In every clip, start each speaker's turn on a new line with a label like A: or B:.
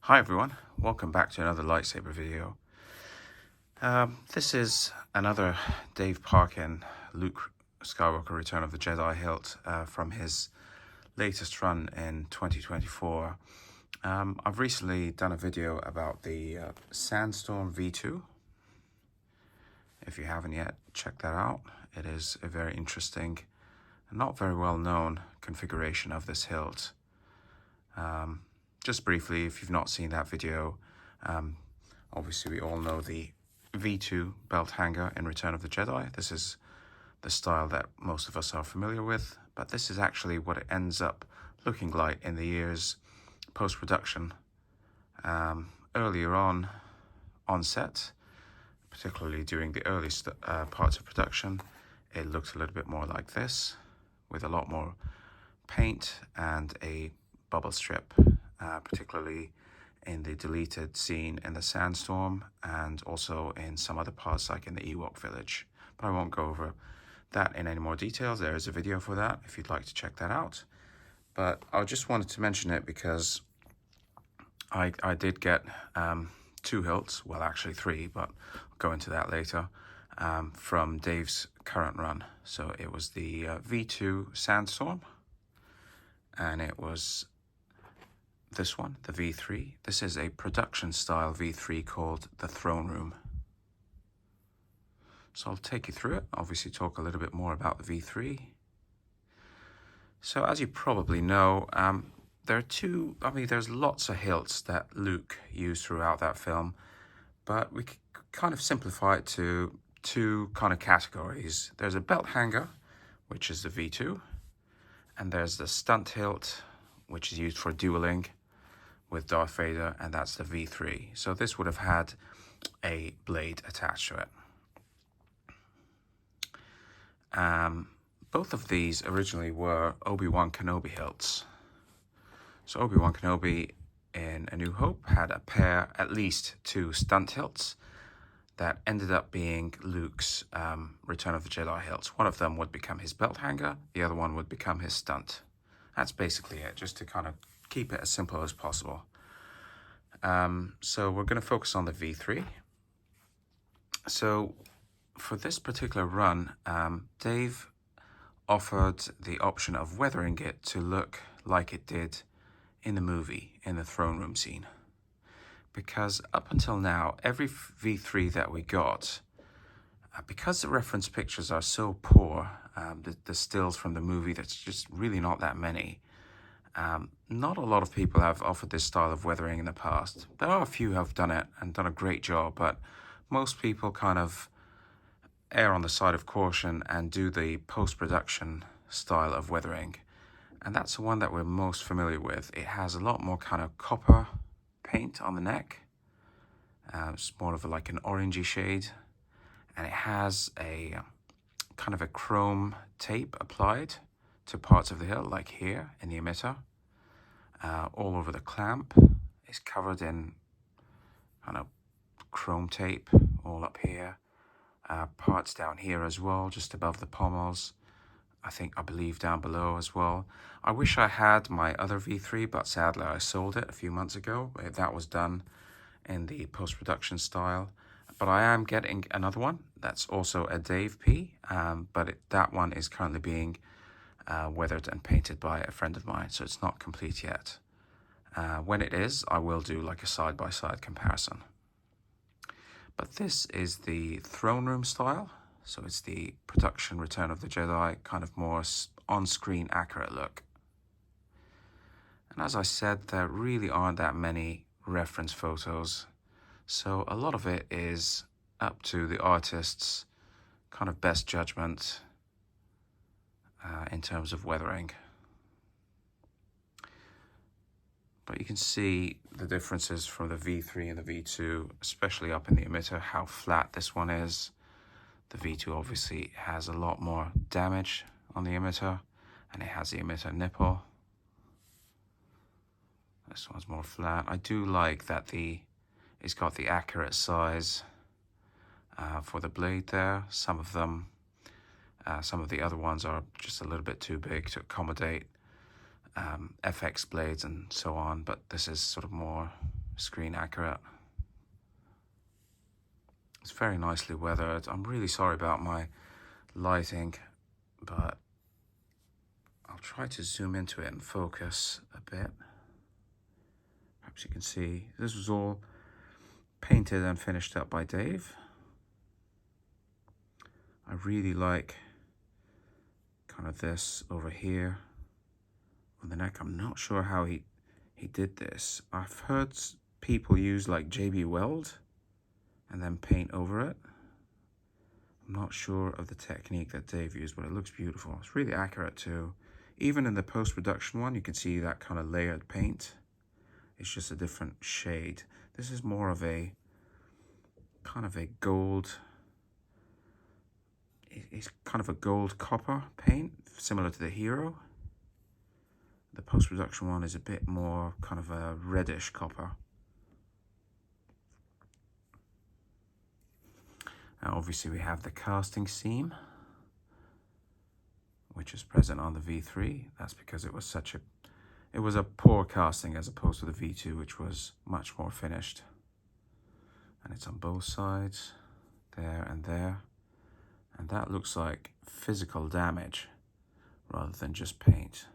A: Hi everyone, welcome back to another lightsaber video. This is another Dave Parkin, Luke Skywalker Return of the Jedi hilt from his latest run in 2024. I've recently done a video about the Sandstorm V2. If you haven't yet, check that out. It is a very interesting and not very well known configuration of this hilt. Just briefly, if you've not seen that video, obviously we all know the V2 belt hanger in Return of the Jedi. This is the style that most of us are familiar with, but this is actually what it ends up looking like in the years post-production. Earlier on set, particularly during the early parts of production, it looked a little bit more like this, with a lot more paint and a bubble strip, particularly in the deleted scene in the Sandstorm and also in some other parts like in the Ewok village. But I won't go over that in any more details. There is a video for that if you'd like to check that out. But I just wanted to mention it because I did get two hilts, well actually three, but I'll go into that later, from Dave's current run. So it was the V2 Sandstorm, and it was this one, the V3. This is a production style V3 called the Throne Room. So I'll take you through it, obviously talk a little bit more about the V3. So as you probably know, there's lots of hilts that Luke used throughout that film, but we could kind of simplify it to two kind of categories. There's a belt hanger, which is the V2, and there's the stunt hilt, which is used for dueling with Darth Vader, and that's the V3. So this would have had a blade attached to it. Both of these originally were Obi-Wan Kenobi hilts. So Obi-Wan Kenobi in A New Hope had a pair, at least two stunt hilts that ended up being Luke's Return of the Jedi hilts. One of them would become his belt hanger, the other one would become his stunt. That's basically it, just to kind of keep it as simple as possible. So we're going to focus on the V3. So for this particular run, Dave offered the option of weathering it to look like it did in the movie, in the throne room scene. Because up until now, every V3 that we got, because the reference pictures are so poor, the stills from the movie, that's just really not that many. Not a lot of people have offered this style of weathering in the past. There are a few who have done it and done a great job, but most people kind of err on the side of caution and do the post-production style of weathering. And that's the one that we're most familiar with. It has a lot more kind of copper paint on the neck. It's more of like an orangey shade. And it has a kind of a chrome tape applied to parts of the hilt, like here in the emitter. All over the clamp is covered in kind of chrome tape all up here. Parts down here as well, just above the pommels. I believe down below as well. I wish I had my other V3, but sadly I sold it a few months ago. That was done in the post-production style. But I am getting another one that's also a Dave P, but that one is currently being weathered and painted by a friend of mine, so it's not complete yet. When it is, I will do like a side-by-side comparison. But this is the throne room style, so it's the production Return of the Jedi, kind of more on-screen accurate look. And as I said, there really aren't that many reference photos, so a lot of it is up to the artist's kind of best judgment in terms of weathering. But you can see the differences from the V3 and the V2, especially up in the emitter, how flat this one is. The V2 obviously has a lot more damage on the emitter, and it has the emitter nipple. This one's more flat. I do like that it's got the accurate size for the blade there. Some of the other ones are just a little bit too big to accommodate FX blades and so on, but this is sort of more screen accurate. It's very nicely weathered. I'm really sorry about my lighting, but I'll try to zoom into it and focus a bit. Perhaps you can see this was all painted and finished up by Dave. I really like kind of this over here on the neck. I'm not sure how he did this. I've heard people use like JB Weld and then paint over it. I'm not sure of the technique that Dave used, but it looks beautiful. It's really accurate too. Even in the post-production one, you can see that kind of layered paint. It's just a different shade. This is more of a kind of a gold, it's kind of a gold copper paint, similar to the Hero. The post-production one is a bit more kind of a reddish copper. Now obviously we have the casting seam, which is present on the V3. That's because it was a poor casting as opposed to the V2, which was much more finished. And it's on both sides, there and there. And that looks like physical damage rather than just paint.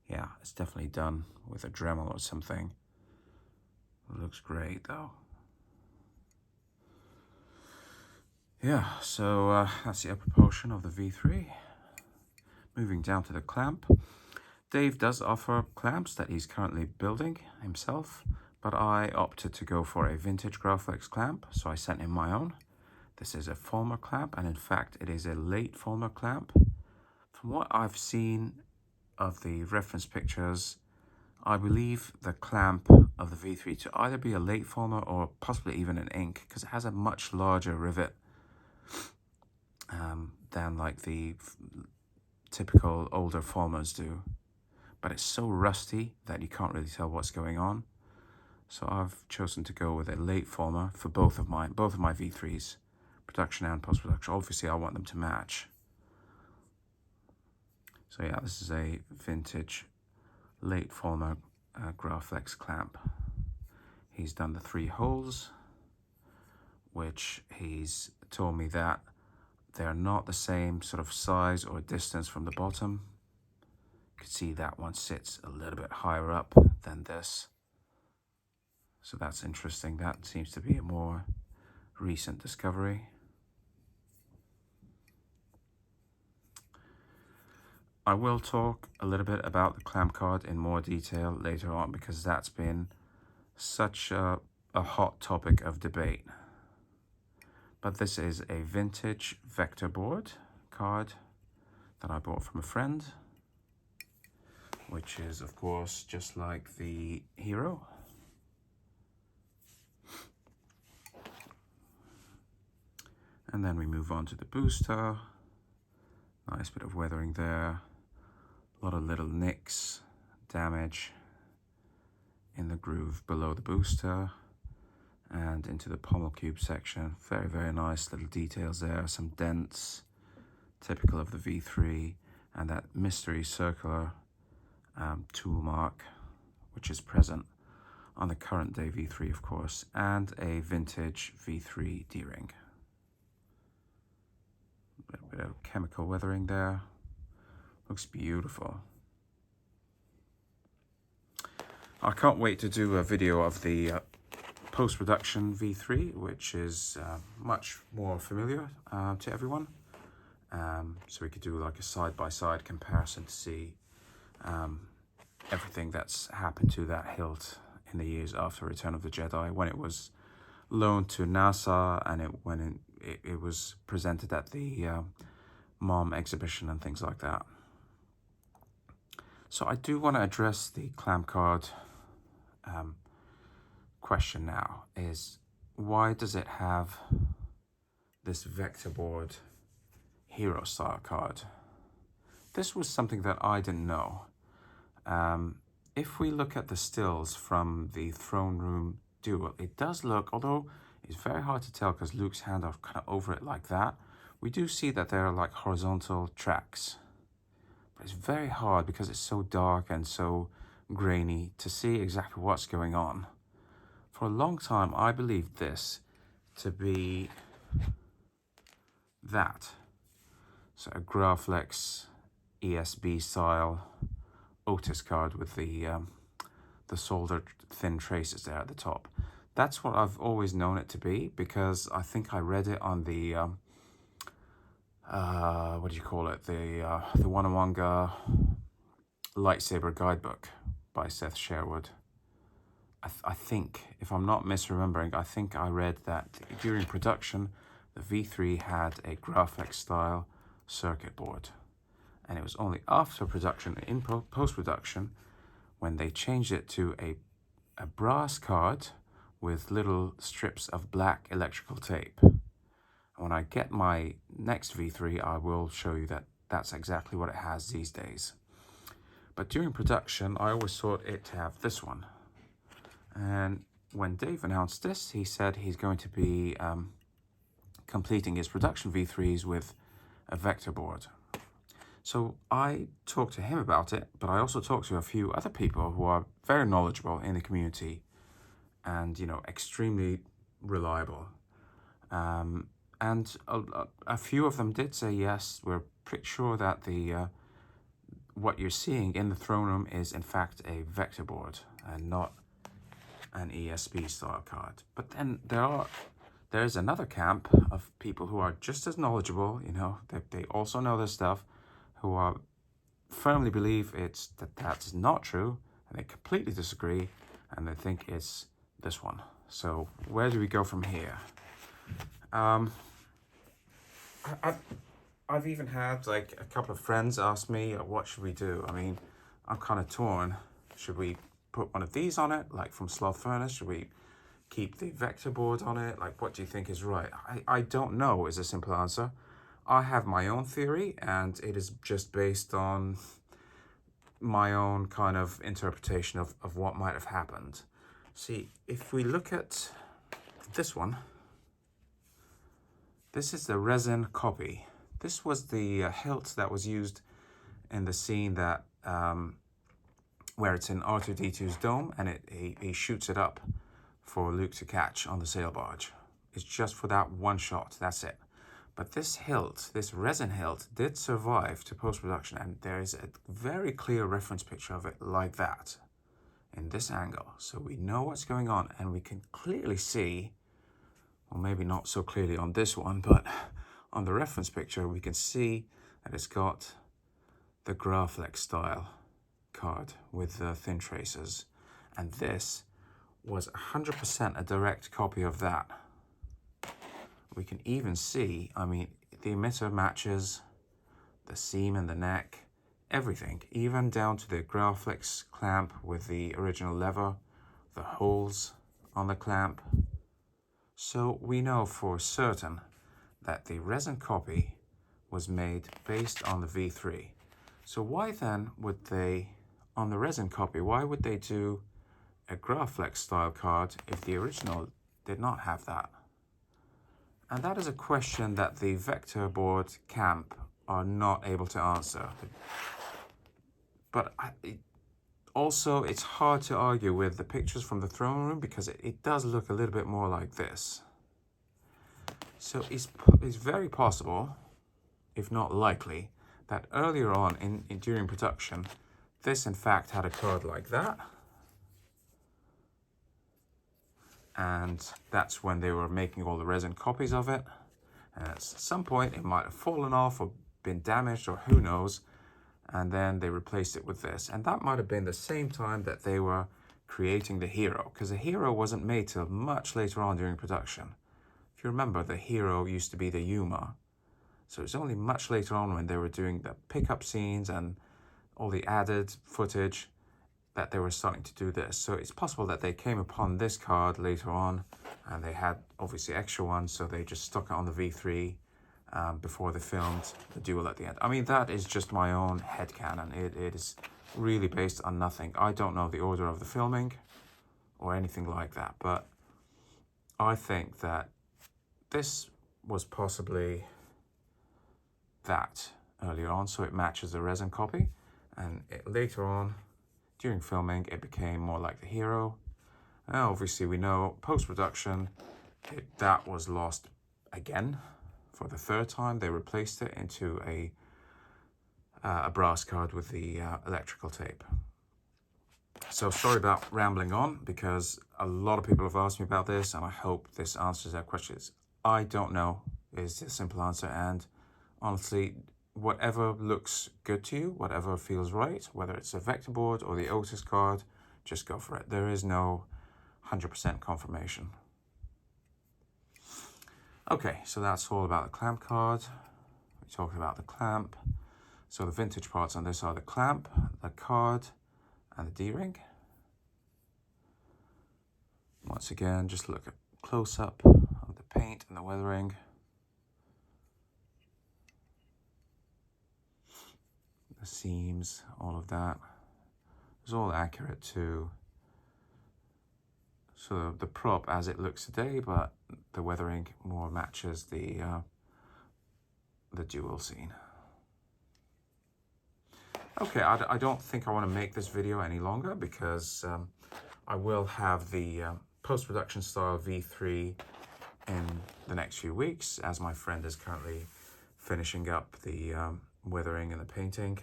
A: Yeah, it's definitely done with a Dremel or something. It looks great though. Yeah, so that's the upper portion of the V3. Moving down to the clamp. Dave does offer clamps that he's currently building himself, but I opted to go for a vintage Graflex clamp, so I sent him my own. This is a Fulmer clamp, and in fact it is a late Fulmer clamp. From what I've seen of the reference pictures, I believe the clamp of the V3 to either be a late Fulmer or possibly even an ink, because it has a much larger rivet than like the typical older Fulmers do. But it's so rusty that you can't really tell what's going on. So I've chosen to go with a late Fulmer for both of my V3s, production and post-production. Obviously I want them to match. So yeah, this is a vintage late Fulmer Graflex clamp. He's done the 3 holes, which he's told me that they're not the same sort of size or distance from the bottom. You can see that one sits a little bit higher up than this. So that's interesting. That seems to be a more recent discovery. I will talk a little bit about the clamp card in more detail later on, because that's been such a hot topic of debate. But this is a vintage vector board card that I bought from a friend, which is of course just like the Hero. And then we move on to the booster. Nice bit of weathering there. A lot of little nicks, damage in the groove below the booster and into the pommel cube section. Very, very nice little details there. Some dents, typical of the V3, and that mystery circular tool mark, which is present on the current day V3, of course, and a vintage V3 D-ring. A little bit of chemical weathering there. Looks beautiful. I can't wait to do a video of the post-production V3, which is much more familiar to everyone. So we could do like a side-by-side comparison to see everything that's happened to that hilt in the years after Return of the Jedi, when it was loaned to NASA and when it was presented at the MOM exhibition and things like that. So I do want to address the clamp card question now, is why does it have this vector board Hero style card? This was something that I didn't know. If we look at the stills from the throne room duel, it does look, although it's very hard to tell because Luke's hand are kind of over it like that, we do see that there are like horizontal tracks. But it's very hard because it's so dark and so grainy to see exactly what's going on. For a long time, I believed this to be that. So a Graflex ESB style Otis card with the soldered thin traces there at the top. That's what I've always known it to be, because I think I read it on the what do you call it? The Wanawanga lightsaber guidebook by Seth Sherwood. I think, if I'm not misremembering, I think I read that during production, the V3 had a Graflex style circuit board. And it was only after production, in post-production, when they changed it to a brass card with little strips of black electrical tape. And when I get my next V3, I will show you that that's exactly what it has these days. But during production, I always thought it to have this one. And when Dave announced this, he said he's going to be completing his production V3s with a vector board. So I talked to him about it, but I also talked to a few other people who are very knowledgeable in the community and, you know, extremely reliable. And a few of them did say, yes, we're pretty sure that what you're seeing in the throne room is in fact a vector board and not an ESB style card. But then there's another camp of people who are just as knowledgeable, you know, they also know this stuff, who are firmly believe that's not true, and they completely disagree, and they think it's this one. So where do we go from here? I've even had like a couple of friends ask me, what should we do? I mean, I'm kind of torn. Should we put one of these on it, like from Sloth Furnace? Should we keep the vector board on it? Like, what do you think is right? I don't know is a simple answer. I have my own theory, and it is just based on my own kind of interpretation of what might have happened. See, if we look at this one, this is the resin copy. This was the hilt that was used in the scene that where it's in R2-D2's dome, and he shoots it up for Luke to catch on the sail barge. It's just for that one shot, that's it. But this hilt, this resin hilt, did survive to post-production, and there is a very clear reference picture of it like that, in this angle. So we know what's going on, and we can clearly see, well, maybe not so clearly on this one, but on the reference picture, we can see that it's got the Graflex style card with the thin traces. And this was 100% a direct copy of that. We can even see, I mean, the emitter matches, the seam and the neck, everything, even down to the Graflex clamp with the original lever, the holes on the clamp. So we know for certain that the resin copy was made based on the V3. So why then would they, on the resin copy, why would they do a Graflex style card if the original did not have that? And that is a question that the vector board camp are not able to answer. But also, it's hard to argue with the pictures from the throne room, because it does look a little bit more like this. So it's very possible, if not likely, that earlier on during production, this in fact had a card like that. And that's when they were making all the resin copies of it. And at some point, it might have fallen off or been damaged, or who knows. And then they replaced it with this. And that might have been the same time that they were creating the Hero, because the Hero wasn't made till much later on during production. If you remember, the Hero used to be the Yuma. So it's only much later on, when they were doing the pickup scenes and all the added footage, that they were starting to do this. So it's possible that they came upon this card later on, and they had obviously extra ones, so they just stuck it on the V3 before they filmed the duel at the end. I mean, that is just my own headcanon. It is really based on nothing. I don't know the order of the filming or anything like that, but I think that this was possibly that earlier on, so it matches the resin copy, and later on during filming, it became more like the hero. And obviously, we know post-production, that was lost again for the third time. They replaced it into a brass card with the electrical tape. So sorry about rambling on, because a lot of people have asked me about this, and I hope this answers their questions. I don't know is the simple answer, and honestly, whatever looks good to you, whatever feels right, whether it's a vector board or the Otis card, just go for it. There is no 100% confirmation. Okay, so that's all about the clamp card. We talked about the clamp. So the vintage parts on this are the clamp, the card, and the D-ring. Once again, just look at close-up of the paint and the weathering. The seams, all of that. It's all accurate to sort of the prop as it looks today, but the weathering more matches the dual scene. Okay, I don't think I want to make this video any longer, because I will have the post-production style V3 in the next few weeks, as my friend is currently finishing up the weathering and the painting,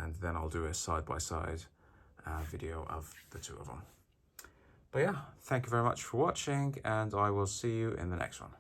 A: and then I'll do a side-by-side video of the two of them. But yeah, thank you very much for watching, and I will see you in the next one.